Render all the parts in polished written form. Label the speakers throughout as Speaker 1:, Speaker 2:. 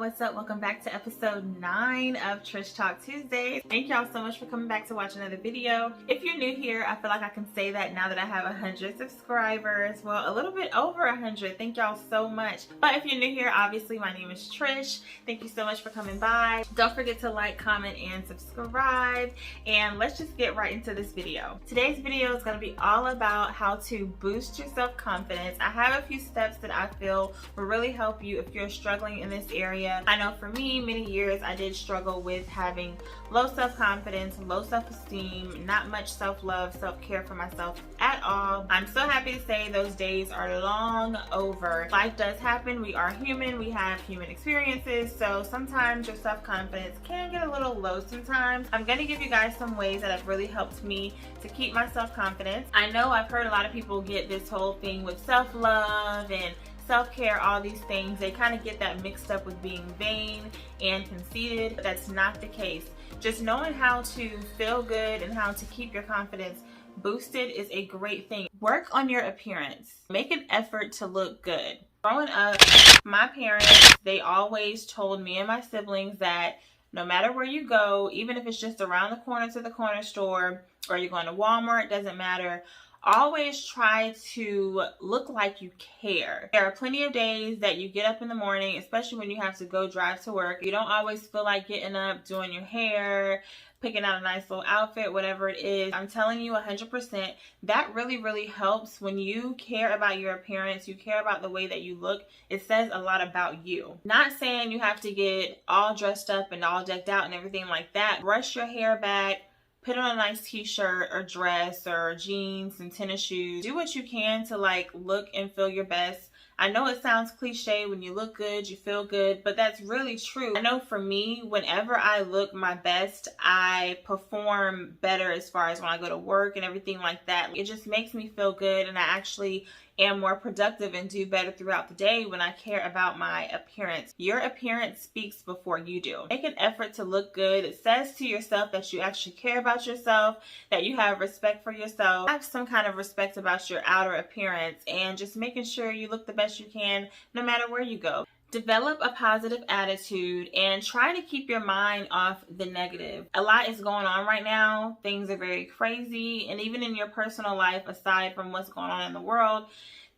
Speaker 1: what's up? Welcome back to episode 9 of Trish Talk Tuesdays. Thank y'all so much for coming back to watch another video. If you're new here, I feel like I can say that now that I have 100 subscribers. Well, a little bit over 100. Thank y'all so much. But if you're new here, obviously my name is Trish. Thank you so much for coming by. Don't forget to like, comment, and subscribe. And let's just get right into this video. Today's video is going to be all about how to boost your self-confidence. I have a few steps that I feel will really help you if you're struggling in this area. I know for me, many years I did struggle with having low self-confidence, low self-esteem, not much self-love, self-care for myself at all. I'm so happy to say those days are long over. Life does happen. We are human. We have human experiences. So sometimes your self-confidence can get a little low sometimes. I'm going to give you guys some ways that have really helped me to keep my self-confidence. I know I've heard a lot of people get this whole thing with self-love and self-care, all these things. They kind of get that mixed up with being vain and conceited, but that's not the case. Just knowing how to feel good and how to keep your confidence boosted is a great thing. Work on your appearance. Make an effort to look good. Growing up, my parents, they always told me and my siblings that no matter where you go, even if it's just around the corner to the corner store or you're going to Walmart, it doesn't matter. Always try to look like you care. There are plenty of days that you get up in the morning, especially when you have to go drive to work. You don't always feel like getting up, doing your hair, picking out a nice little outfit, whatever it is. I'm telling you 100%, that really helps. When you care about your appearance, you care about the way that you look, it says a lot about you. Not saying you have to get all dressed up and all decked out and everything like that. Brush your hair back. Put on a nice t-shirt or dress or jeans and tennis shoes. Do what you can to look and feel your best. I know it sounds cliche, when you look good, you feel good, but that's really true. I know for me, whenever I look my best, I perform better as far as when I go to work and everything like that. It just makes me feel good, and I actually am more productive and do better throughout the day when I care about my appearance. Your appearance speaks before you do. Make an effort to look good. It says to yourself that you actually care about yourself, that you have respect for yourself. Have some kind of respect about your outer appearance, and just making sure you look the best you can no matter where you go. Develop a positive attitude and try to keep your mind off the negative. A lot is going on right now. Things are very crazy, and even in your personal life, aside from what's going on in the world,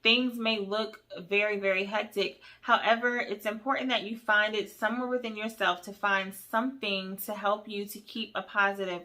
Speaker 1: things may look very hectic. However, it's important that you find it somewhere within yourself to find something to help you to keep a positive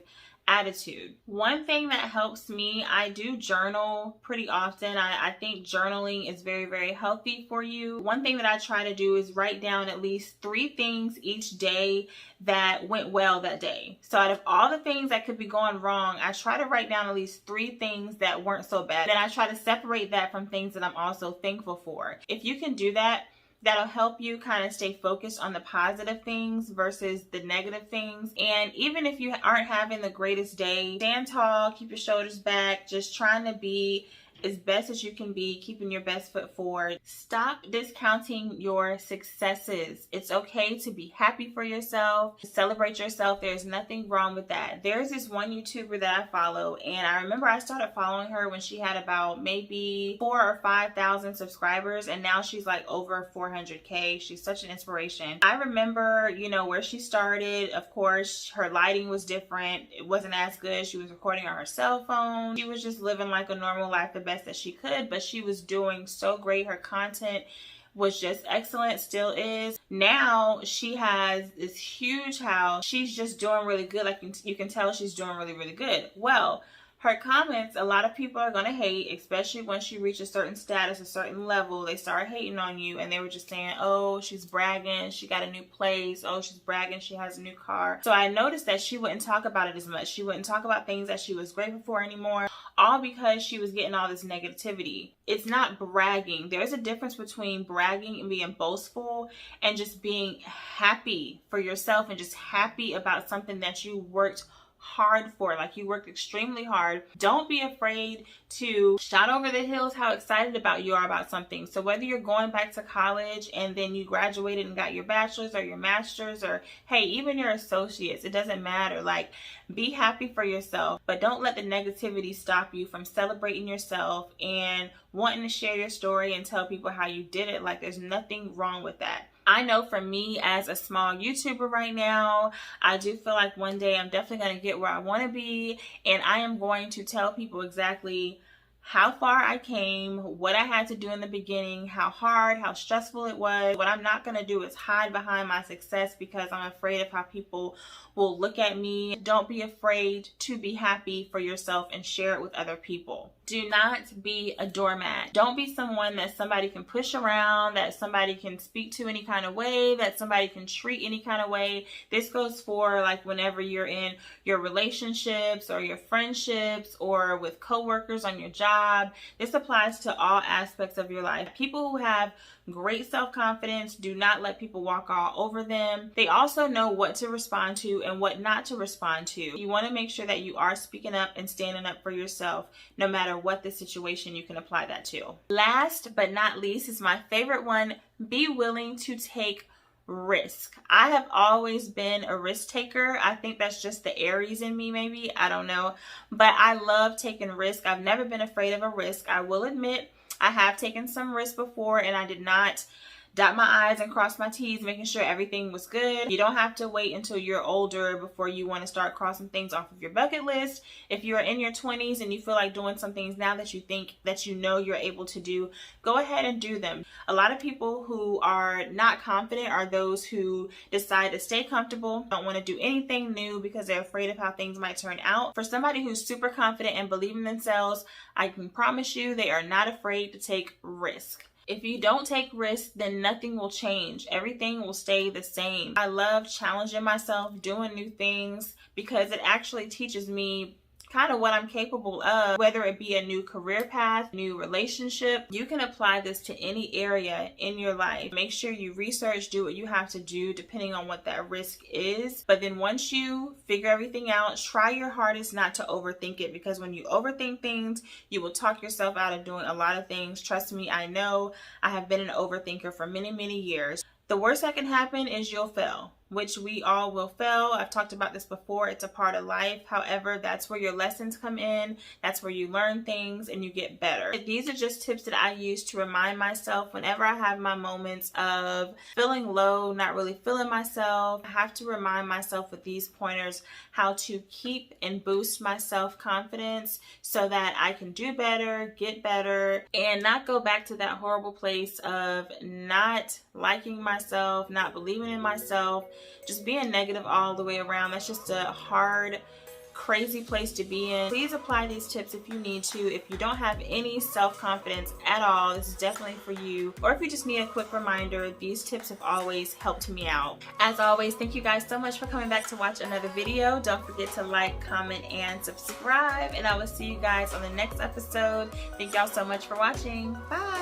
Speaker 1: attitude. One thing that helps me, I do journal pretty often. I think journaling is very healthy for you. One thing that I try to do is write down at least 3 things each day that went well that day. So out of all the things that could be going wrong, I try to write down at least 3 things that weren't so bad. Then I try to separate that from things that I'm also thankful for. If you can do that, that'll help you kind of stay focused on the positive things versus the negative things. And even if you aren't having the greatest day, stand tall, keep your shoulders back, just trying to be as best as you can be, keeping your best foot forward. Stop discounting your successes. It's okay to be happy for yourself, to celebrate yourself. There's nothing wrong with that. There's this one YouTuber that I follow, and I remember I started following her when she had about maybe 4,000 or 5,000 subscribers, and now she's like over 400K. She's such an inspiration. I remember, where she started. Of course, her lighting was different. It wasn't as good. She was recording on her cell phone. She was just living like a normal life, the best that she could, but she was doing so great. Her content was just excellent, still is. Now she has this huge house. She's just doing really good. Like you can tell she's doing really good. Well, her comments, a lot of people are going to hate, especially when she reaches a certain status, a certain level. They start hating on you, and they were just saying, oh, she's bragging, she got a new place. Oh, she's bragging, she has a new car. So I noticed that she wouldn't talk about it as much. She wouldn't talk about things that she was grateful for anymore, all because she was getting all this negativity. It's not bragging. There's a difference between bragging and being boastful and just being happy for yourself and just happy about something that you worked hard for, like you worked extremely hard. Don't be afraid to shout over the hills how excited about you are about something. So whether you're going back to college and then you graduated and got your bachelor's or your master's, or hey, even your associates, it doesn't matter. Like, be happy for yourself, but don't let the negativity stop you from celebrating yourself and wanting to share your story and tell people how you did it. Like, there's nothing wrong with that. I know for me as a small YouTuber right now, I do feel like one day I'm definitely going to get where I want to be, and I am going to tell people exactly how far I came, what I had to do in the beginning, how hard, how stressful it was. What I'm not going to do is hide behind my success because I'm afraid of how people will look at me. Don't be afraid to be happy for yourself and share it with other people. Do not be a doormat. Don't be someone that somebody can push around, that somebody can speak to any kind of way, that somebody can treat any kind of way. This goes for like whenever you're in your relationships or your friendships or with coworkers on your job. This applies to all aspects of your life. People who have great self-confidence do not let people walk all over them. They also know what to respond to and what not to respond to. You want to make sure that you are speaking up and standing up for yourself no matter what the situation. You can apply that to. Last but not least is my favorite one. Be willing to take risk. I have always been a risk taker. I think that's just the Aries in me, maybe. I don't know. But I love taking risk. I've never been afraid of a risk. I will admit I have taken some risk before, and I did not dot my I's and cross my T's, making sure everything was good. You don't have to wait until you're older before you want to start crossing things off of your bucket list. If you're in your 20s and you feel like doing some things now that you think that you know you're able to do, go ahead and do them. A lot of people who are not confident are those who decide to stay comfortable, don't want to do anything new because they're afraid of how things might turn out. For somebody who's super confident and believe in themselves, I can promise you they are not afraid to take risk. If you don't take risks, then nothing will change. Everything will stay the same. I love challenging myself, doing new things, because it actually teaches me kind of what I'm capable of, whether it be a new career path, new relationship. You can apply this to any area in your life. Make sure you research, do what you have to do depending on what that risk is. But then once you figure everything out, try your hardest not to overthink it, because when you overthink things, you will talk yourself out of doing a lot of things. Trust me, I know. I have been an overthinker for many, many years. The worst that can happen is you'll fail, which we all will fail. I've talked about this before. It's a part of life. However, that's where your lessons come in. That's where you learn things and you get better. These are just tips that I use to remind myself whenever I have my moments of feeling low, not really feeling myself. I have to remind myself with these pointers how to keep and boost my self-confidence so that I can do better, get better, and not go back to that horrible place of not liking myself, not believing in myself, just being negative all the way around. That's just a hard, crazy place to be in. Please apply these tips if you need to. If you don't have any self-confidence at all, this is definitely for you. Or if you just need a quick reminder, these tips have always helped me out. As always, thank you guys so much for coming back to watch another video. Don't forget to like, comment, and subscribe. And I will see you guys on the next episode. Thank y'all so much for watching. Bye.